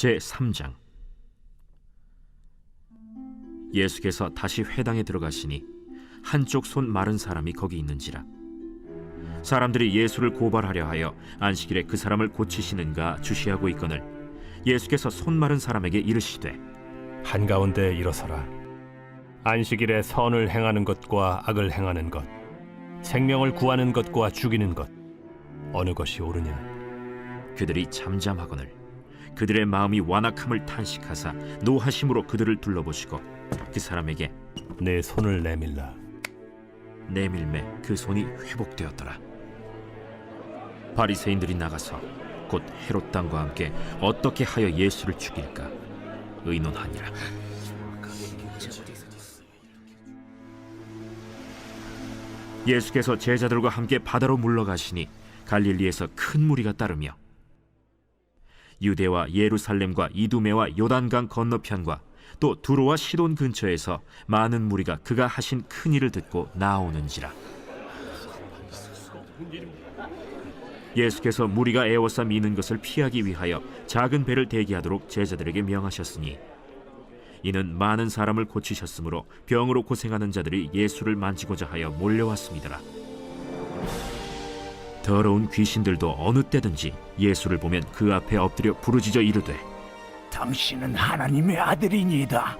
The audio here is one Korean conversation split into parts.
제3장. 예수께서 다시 회당에 들어가시니 한쪽 손 마른 사람이 거기 있는지라. 사람들이 예수를 고발하려 하여 안식일에 그 사람을 고치시는가 주시하고 있거늘 예수께서 손 마른 사람에게 이르시되, 한가운데 일어서라. 안식일에 선을 행하는 것과 악을 행하는 것, 생명을 구하는 것과 죽이는 것, 어느 것이 옳으냐? 그들이 잠잠하거늘 그들의 마음이 완악함을 탄식하사 노하심으로 그들을 둘러보시고 그 사람에게 내 손을 내밀라. 내밀매 그 손이 회복되었더라. 바리새인들이 나가서 곧 헤롯 당과 함께 어떻게 하여 예수를 죽일까 의논하니라. 예수께서 제자들과 함께 바다로 물러가시니 갈릴리에서 큰 무리가 따르며 유대와 예루살렘과 이두메와 요단강 건너편과 또 두로와 시돈 근처에서 많은 무리가 그가 하신 큰 일을 듣고 나오는지라. 예수께서 무리가 에워싸 미는 것을 피하기 위하여 작은 배를 대기하도록 제자들에게 명하셨으니 이는 많은 사람을 고치셨으므로 병으로 고생하는 자들이 예수를 만지고자 하여 몰려왔습니다. 더러운 귀신들도 어느 때든지 예수를 보면 그 앞에 엎드려 부르짖어 이르되, 당신은 하나님의 아들이니이다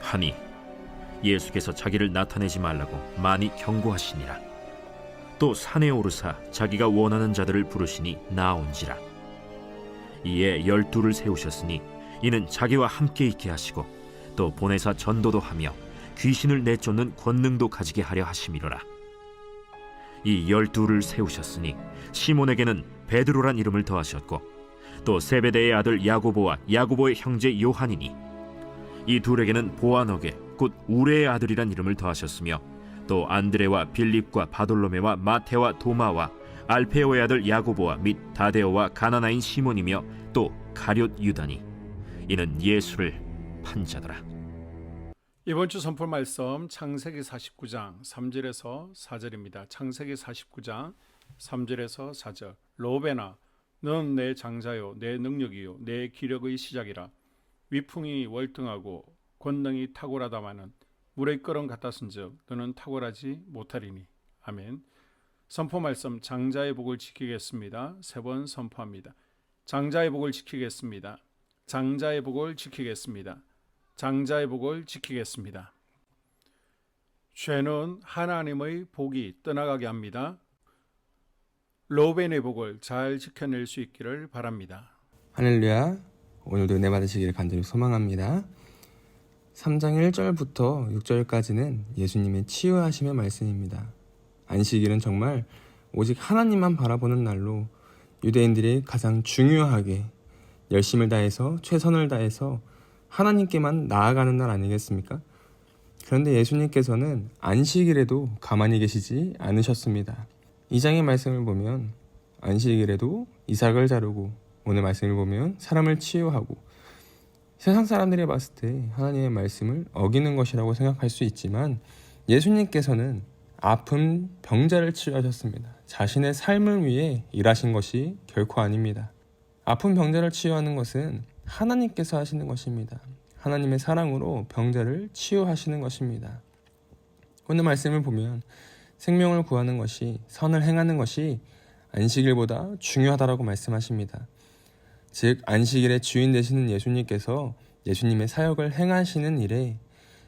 하니 예수께서 자기를 나타내지 말라고 많이 경고하시니라. 또 산에 오르사 자기가 원하는 자들을 부르시니 나온지라. 이에 12를 세우셨으니 이는 자기와 함께 있게 하시고 또 보내사 전도도 하며 귀신을 내쫓는 권능도 가지게 하려 하심이로라. 이 12를 세우셨으니 시몬에게는 베드로란 이름을 더하셨고 또 세베대의 아들 야고보와 야고보의 형제 요한이니 이 둘에게는 보아너게 곧 우레의 아들이란 이름을 더하셨으며 또 안드레와 빌립과 바돌로메와 마테와 도마와 알페오의 아들 야고보와 및 다데오와 가나나인 시몬이며 또 가룟 유다니 이는 예수를 판 자더라. 이번 주 선포 말씀 창세기 49장 3절에서 4절입니다. 창세기 49장 3절에서 4절. 로베나 넌 내 장자요 내 능력이요 내 기력의 시작이라. 위풍이 월등하고 권능이 탁월하다마는 물의 끓음 같았은즉 너는 탁월하지 못하리니. 아멘. 선포 말씀 장자의 복을 지키겠습니다. 3번 선포합니다. 장자의 복을 지키겠습니다. 장자의 복을 지키겠습니다. 장자의 복을 지키겠습니다. 죄는 하나님의 복이 떠나가게 합니다. 로벤의 복을 잘 지켜낼 수 있기를 바랍니다. 할렐루야. 오늘도 은혜 받으시기를 간절히 소망합니다. 3장 1절부터 6절까지는 예수님의 치유하심의 말씀입니다. 안식일은 정말 오직 하나님만 바라보는 날로 유대인들이 가장 중요하게 열심을 다해서 최선을 다해서 하나님께만 나아가는 날 아니겠습니까? 그런데 예수님께서는 안식일에도 가만히 계시지 않으셨습니다. 2장의 말씀을 보면 안식일에도 이삭을 자르고 오늘 말씀을 보면 사람을 치유하고 세상 사람들이 봤을 때 하나님의 말씀을 어기는 것이라고 생각할 수 있지만 예수님께서는 아픈 병자를 치유하셨습니다. 자신의 삶을 위해 일하신 것이 결코 아닙니다. 아픈 병자를 치유하는 것은 하나님께서 하시는 것입니다. 하나님의 사랑으로 병자를 치유하시는 것입니다. 오늘 말씀을 보면 생명을 구하는 것이, 선을 행하는 것이 안식일보다 중요하다고 말씀하십니다. 즉 안식일의 주인 되시는 예수님께서 예수님의 사역을 행하시는 일에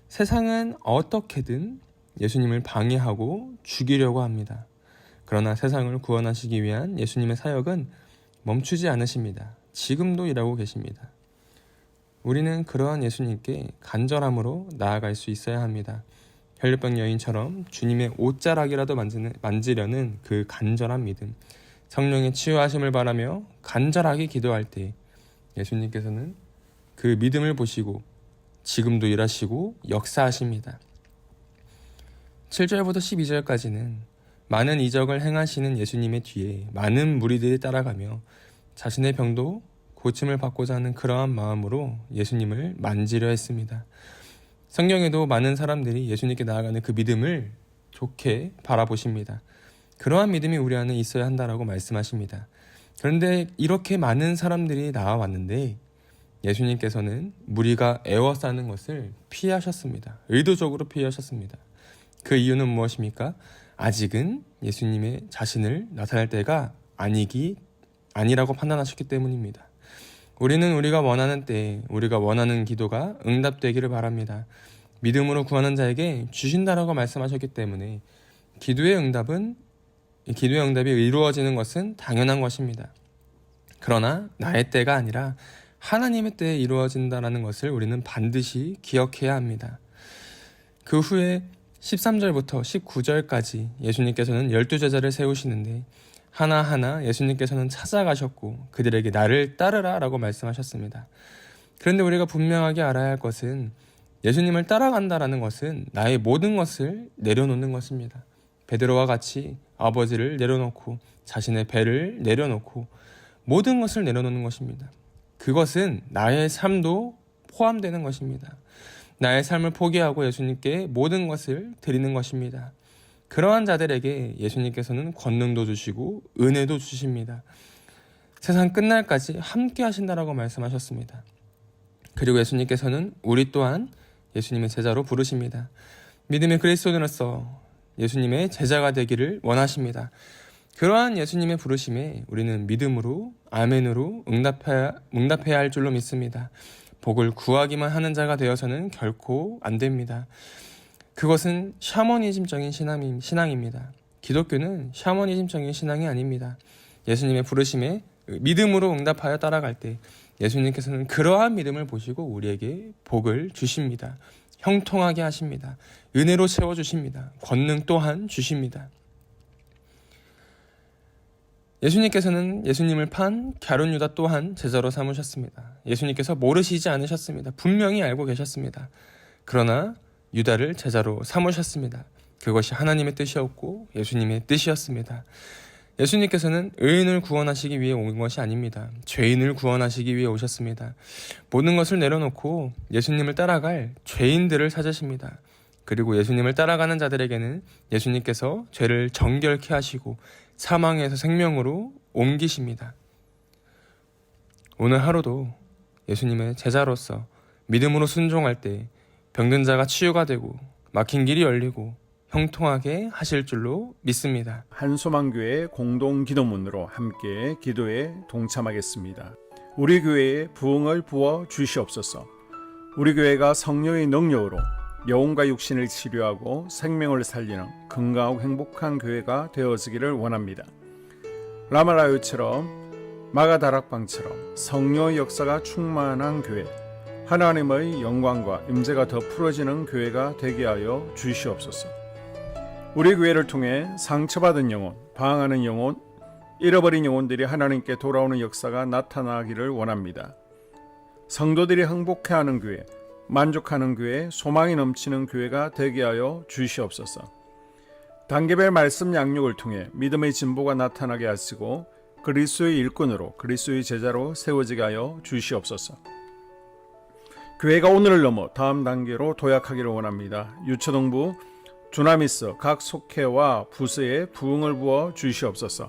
세상은 어떻게든 예수님을 방해하고 죽이려고 합니다. 그러나 세상을 구원하시기 위한 예수님의 사역은 멈추지 않으십니다. 지금도 일하고 계십니다. 우리는 그러한 예수님께 간절함으로 나아갈 수 있어야 합니다. 혈류병 여인처럼 주님의 옷자락이라도 만지려는 그 간절한 믿음, 성령의 치유하심을 바라며 간절하게 기도할 때 예수님께서는 그 믿음을 보시고 지금도 일하시고 역사하십니다. 7절부터 12절까지는 많은 이적을 행하시는 예수님의 뒤에 많은 무리들이 따라가며 자신의 병도 고침을 받고자 하는 그러한 마음으로 예수님을 만지려 했습니다. 성경에도 많은 사람들이 예수님께 나아가는 그 믿음을 좋게 바라보십니다. 그러한 믿음이 우리 안에 있어야 한다라고 말씀하십니다. 그런데 이렇게 많은 사람들이 나와왔는데 예수님께서는 무리가 애워싸는 것을 피하셨습니다. 의도적으로 피하셨습니다. 그 이유는 무엇입니까? 아직은 예수님의 자신을 나타낼 때가 아니라고 판단하셨기 때문입니다. 우리는 우리가 원하는 때에 우리가 원하는 기도가 응답되기를 바랍니다. 믿음으로 구하는 자에게 주신다라고 말씀하셨기 때문에 기도의 응답이 이루어지는 것은 당연한 것입니다. 그러나 나의 때가 아니라 하나님의 때에 이루어진다는 것을 우리는 반드시 기억해야 합니다. 그 후에 13절부터 19절까지 예수님께서는 12제자를 세우시는데 하나하나 예수님께서는 찾아가셨고 그들에게 나를 따르라 라고 말씀하셨습니다. 그런데 우리가 분명하게 알아야 할 것은 예수님을 따라간다라는 것은 나의 모든 것을 내려놓는 것입니다. 베드로와 같이 아버지를 내려놓고 자신의 배를 내려놓고 모든 것을 내려놓는 것입니다. 그것은 나의 삶도 포함되는 것입니다. 나의 삶을 포기하고 예수님께 모든 것을 드리는 것입니다. 그러한 자들에게 예수님께서는 권능도 주시고 은혜도 주십니다. 세상 끝날까지 함께 하신다라고 말씀하셨습니다. 그리고 예수님께서는 우리 또한 예수님의 제자로 부르십니다. 믿음의 그리스도인으로서 예수님의 제자가 되기를 원하십니다. 그러한 예수님의 부르심에 우리는 믿음으로 아멘으로 응답해야 할 줄로 믿습니다. 복을 구하기만 하는 자가 되어서는 결코 안 됩니다. 그것은 샤머니즘적인 신앙입니다. 기독교는 샤머니즘적인 신앙이 아닙니다. 예수님의 부르심에 믿음으로 응답하여 따라갈 때 예수님께서는 그러한 믿음을 보시고 우리에게 복을 주십니다. 형통하게 하십니다. 은혜로 채워주십니다. 권능 또한 주십니다. 예수님께서는 예수님을 판 갸론 유다 또한 제자로 삼으셨습니다. 예수님께서 모르시지 않으셨습니다. 분명히 알고 계셨습니다. 그러나 유다를 제자로 삼으셨습니다. 그것이 하나님의 뜻이었고 예수님의 뜻이었습니다. 예수님께서는 의인을 구원하시기 위해 온 것이 아닙니다. 죄인을 구원하시기 위해 오셨습니다. 모든 것을 내려놓고 예수님을 따라갈 죄인들을 찾으십니다. 그리고 예수님을 따라가는 자들에게는 예수님께서 죄를 정결케 하시고 사망에서 생명으로 옮기십니다. 오늘 하루도 예수님의 제자로서 믿음으로 순종할 때 병든 자가 치유가 되고 막힌 길이 열리고 형통하게 하실 줄로 믿습니다. 한소망교회 공동 기도문으로 함께 기도에 동참하겠습니다. 우리 교회에 부흥을 부어 주시옵소서. 우리 교회가 성령의 능력으로 영혼과 육신을 치료하고 생명을 살리는 건강하고 행복한 교회가 되어지기를 원합니다. 라말라요처럼 마가다락방처럼 성령의 역사가 충만한 교회, 하나님의 영광과 임재가 더 풀어지는 교회가 되게 하여 주시옵소서. 우리 교회를 통해 상처받은 영혼, 방황하는 영혼, 잃어버린 영혼들이 하나님께 돌아오는 역사가 나타나기를 원합니다. 성도들이 행복해하는 교회, 만족하는 교회, 소망이 넘치는 교회가 되게 하여 주시옵소서. 단계별 말씀 양육을 통해 믿음의 진보가 나타나게 하시고 그리스도의 일꾼으로 그리스도의 제자로 세워지게 하여 주시옵소서. 교회가 오늘을 넘어 다음 단계로 도약하기를 원합니다. 유초동부 주나미스 각 속회와 부서에 부흥을 부어 주시옵소서.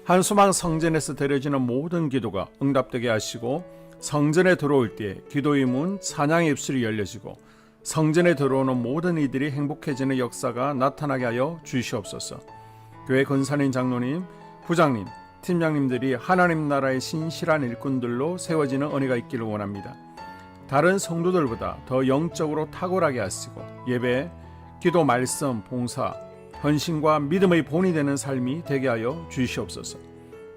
한소망 성전에서 드려지는 모든 기도가 응답되게 하시고 성전에 들어올 때 기도의 문 찬양의 입술이 열려지고 성전에 들어오는 모든 이들이 행복해지는 역사가 나타나게 하여 주시옵소서. 교회 권사님, 장로님, 부장님, 팀장님들이 하나님 나라의 신실한 일꾼들로 세워지는 은혜가 있기를 원합니다. 다른 성도들보다 더 영적으로 탁월하게 하시고 예배, 기도, 말씀, 봉사, 헌신과 믿음의 본이 되는 삶이 되게 하여 주시옵소서.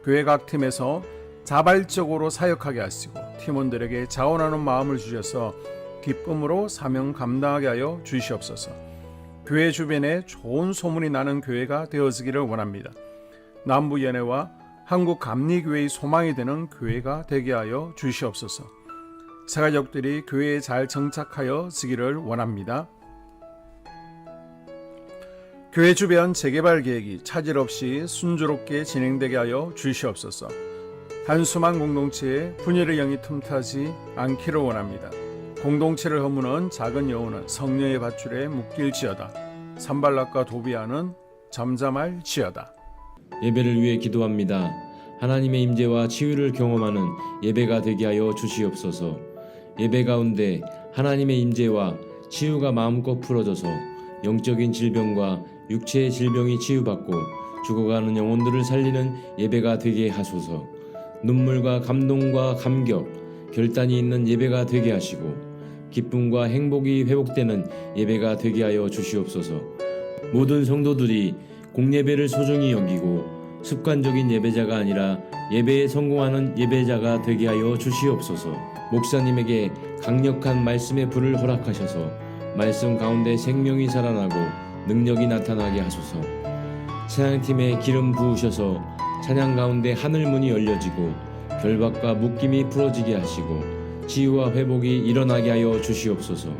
교회 각 팀에서 자발적으로 사역하게 하시고 팀원들에게 자원하는 마음을 주셔서 기쁨으로 사명 감당하게 하여 주시옵소서. 교회 주변에 좋은 소문이 나는 교회가 되어지기를 원합니다. 남부연회와 한국감리교회의 소망이 되는 교회가 되게 하여 주시옵소서. 새가족들이 교회에 잘 정착하여 지기를 원합니다. 교회 주변 재개발 계획이 차질 없이 순조롭게 진행되게 하여 주시옵소서. 한수만 공동체에 분열의 영이 틈타지 않기를 원합니다. 공동체를 허무는 작은 여우는 성령의 밧줄에 묶일지어다. 산발락과 도비아는 잠잠할지어다. 예배를 위해 기도합니다. 하나님의 임재와 치유를 경험하는 예배가 되게 하여 주시옵소서. 예배 가운데 하나님의 임재와 치유가 마음껏 풀어져서 영적인 질병과 육체의 질병이 치유받고 죽어가는 영혼들을 살리는 예배가 되게 하소서. 눈물과 감동과 감격, 결단이 있는 예배가 되게 하시고 기쁨과 행복이 회복되는 예배가 되게 하여 주시옵소서. 모든 성도들이 공예배를 소중히 여기고 습관적인 예배자가 아니라 예배에 성공하는 예배자가 되게 하여 주시옵소서. 목사님에게 강력한 말씀의 불을 허락하셔서 말씀 가운데 생명이 살아나고 능력이 나타나게 하소서. 찬양팀에 기름 부으셔서 찬양 가운데 하늘문이 열려지고 결박과 묶임이 풀어지게 하시고 치유와 회복이 일어나게 하여 주시옵소서.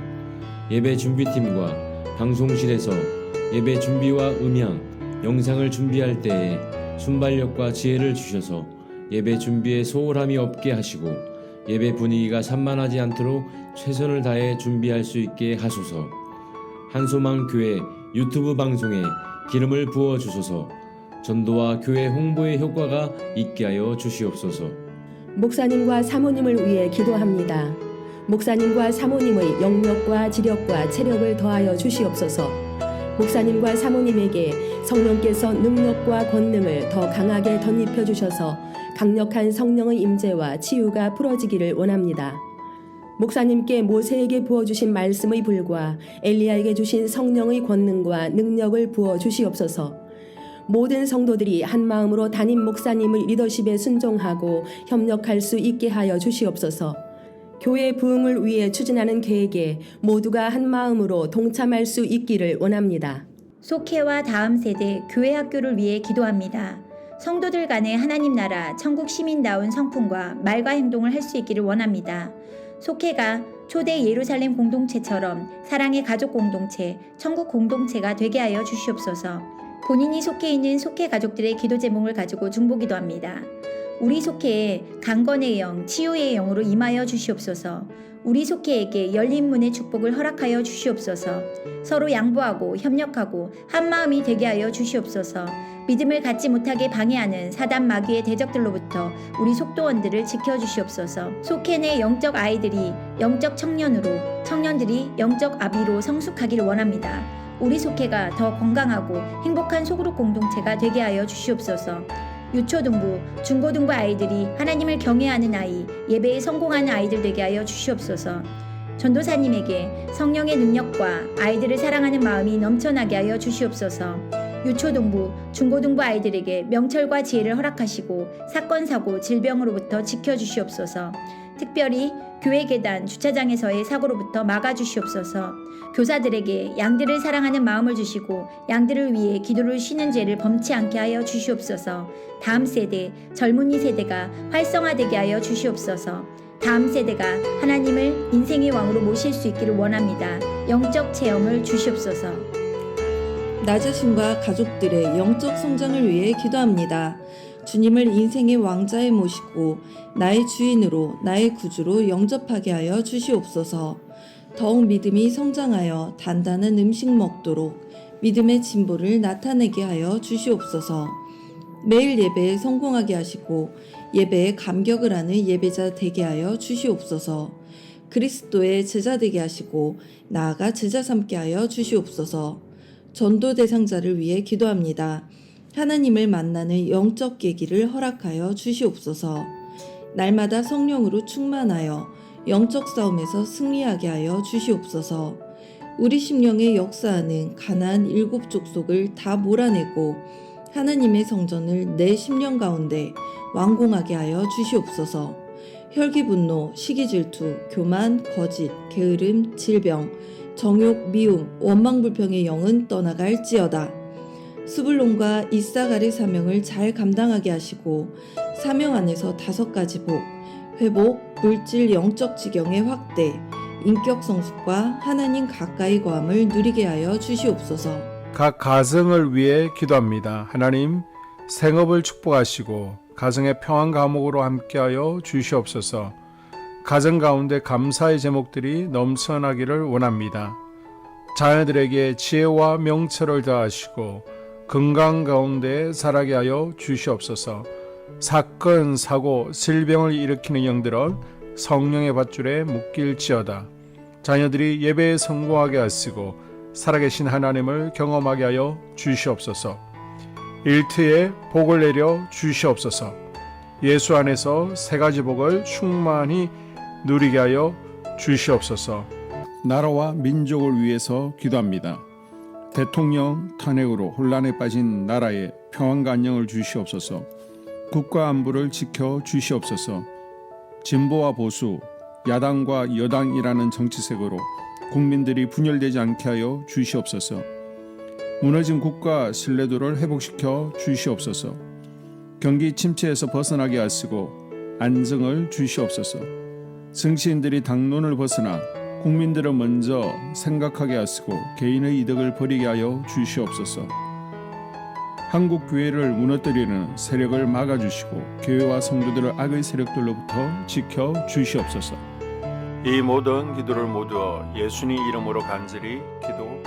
예배 준비팀과 방송실에서 예배 준비와 음향, 영상을 준비할 때에 순발력과 지혜를 주셔서 예배 준비에 소홀함이 없게 하시고 예배 분위기가 산만하지 않도록 최선을 다해 준비할 수 있게 하소서. 한소망 교회 유튜브 방송에 기름을 부어 주소서. 전도와 교회 홍보의 효과가 있게 하여 주시옵소서. 목사님과 사모님을 위해 기도합니다. 목사님과 사모님의 영력과 지력과 체력을 더하여 주시옵소서. 목사님과 사모님에게 성령께서 능력과 권능을 더 강하게 덧입혀 주셔서 강력한 성령의 임재와 치유가 풀어지기를 원합니다. 목사님께 모세에게 부어주신 말씀의 불과 엘리야에게 주신 성령의 권능과 능력을 부어 주시옵소서. 모든 성도들이 한 마음으로 담임 목사님의 리더십에 순종하고 협력할 수 있게 하여 주시옵소서. 교회 부흥을 위해 추진하는 계획에 모두가 한 마음으로 동참할 수 있기를 원합니다. 속회와 다음 세대 교회 학교를 위해 기도합니다. 성도들 간의 하나님 나라 천국 시민다운 성품과 말과 행동을 할 수 있기를 원합니다. 속회가 초대 예루살렘 공동체처럼 사랑의 가족 공동체, 천국 공동체가 되게 하여 주시옵소서. 본인이 속해 있는 속회 가족들의 기도 제목을 가지고 중보기도합니다. 우리 속회에 강건의 영, 치유의 영으로 임하여 주시옵소서. 우리 속회에게 열린 문의 축복을 허락하여 주시옵소서. 서로 양보하고 협력하고 한마음이 되게 하여 주시옵소서. 믿음을 갖지 못하게 방해하는 사단 마귀의 대적들로부터 우리 속도원들을 지켜주시옵소서. 속회 내 영적 아이들이 영적 청년으로, 청년들이 영적 아비로 성숙하기를 원합니다. 우리 속회가 더 건강하고 행복한 소그룹 공동체가 되게 하여 주시옵소서. 유초등부, 중고등부 아이들이 하나님을 경외하는 아이, 예배에 성공하는 아이들 되게 하여 주시옵소서. 전도사님에게 성령의 능력과 아이들을 사랑하는 마음이 넘쳐나게 하여 주시옵소서. 유초등부, 중고등부 아이들에게 명철과 지혜를 허락하시고 사건, 사고, 질병으로부터 지켜주시옵소서. 특별히 교회 계단, 주차장에서의 사고로부터 막아주시옵소서. 교사들에게 양들을 사랑하는 마음을 주시고 양들을 위해 기도를 쉬는 죄를 범치 않게 하여 주시옵소서. 다음 세대, 젊은이 세대가 활성화되게 하여 주시옵소서. 다음 세대가 하나님을 인생의 왕으로 모실 수 있기를 원합니다. 영적 체험을 주시옵소서. 나 자신과 가족들의 영적 성장을 위해 기도합니다. 주님을 인생의 왕자에 모시고 나의 주인으로 나의 구주로 영접하게 하여 주시옵소서. 더욱 믿음이 성장하여 단단한 음식 먹도록 믿음의 진보를 나타내게 하여 주시옵소서. 매일 예배에 성공하게 하시고 예배에 감격을 하는 예배자 되게 하여 주시옵소서. 그리스도의 제자 되게 하시고 나아가 제자 삼게 하여 주시옵소서. 전도 대상자를 위해 기도합니다. 하나님을 만나는 영적 계기를 허락하여 주시옵소서. 날마다 성령으로 충만하여 영적 싸움에서 승리하게 하여 주시옵소서. 우리 심령에 역사하는 가나안 7 족속을 다 몰아내고 하나님의 성전을 내 심령 가운데 완공하게 하여 주시옵소서. 혈기 분노, 시기 질투, 교만, 거짓, 게으름, 질병, 정욕, 미움, 원망불평의 영은 떠나갈지어다. 스불론과 이사갈의 사명을 잘 감당하게 하시고 사명 안에서 5가지 복, 회복, 물질 영적 지경의 확대, 인격 성숙과 하나님 가까이 거함을 누리게 하여 주시옵소서. 각 가정을 위해 기도합니다. 하나님, 생업을 축복하시고 가정의 평안 감옥으로 함께하여 주시옵소서. 가정 가운데 감사의 제목들이 넘쳐나기를 원합니다. 자녀들에게 지혜와 명철을 더하시고 건강 가운데 자라게 하여 주시옵소서. 사건, 사고, 질병을 일으키는 영들은 성령의 밧줄에 묶일지어다. 자녀들이 예배에 성공하게 하시고 살아계신 하나님을 경험하게 하여 주시옵소서. 일터에 복을 내려 주시옵소서. 예수 안에서 세 가지 복을 충만히 누리게 하여 주시옵소서. 나라와 민족을 위해서 기도합니다. 대통령 탄핵으로 혼란에 빠진 나라에 평안과 안녕을 주시옵소서. 국가 안보를 지켜 주시옵소서. 진보와 보수, 야당과 여당이라는 정치색으로 국민들이 분열되지 않게 하여 주시옵소서. 무너진 국가 신뢰도를 회복시켜 주시옵소서. 경기 침체에서 벗어나게 하시고 안정을 주시옵소서. 정치인들이 당론을 벗어나 국민들을 먼저 생각하게 하시고 개인의 이득을 버리게 하여 주시옵소서. 한국 교회를 무너뜨리는 세력을 막아주시고 교회와 성도들을 악의 세력들로부터 지켜 주시옵소서. 이 모든 기도를 모두 예수님 이름으로 간절히 기도드립니다.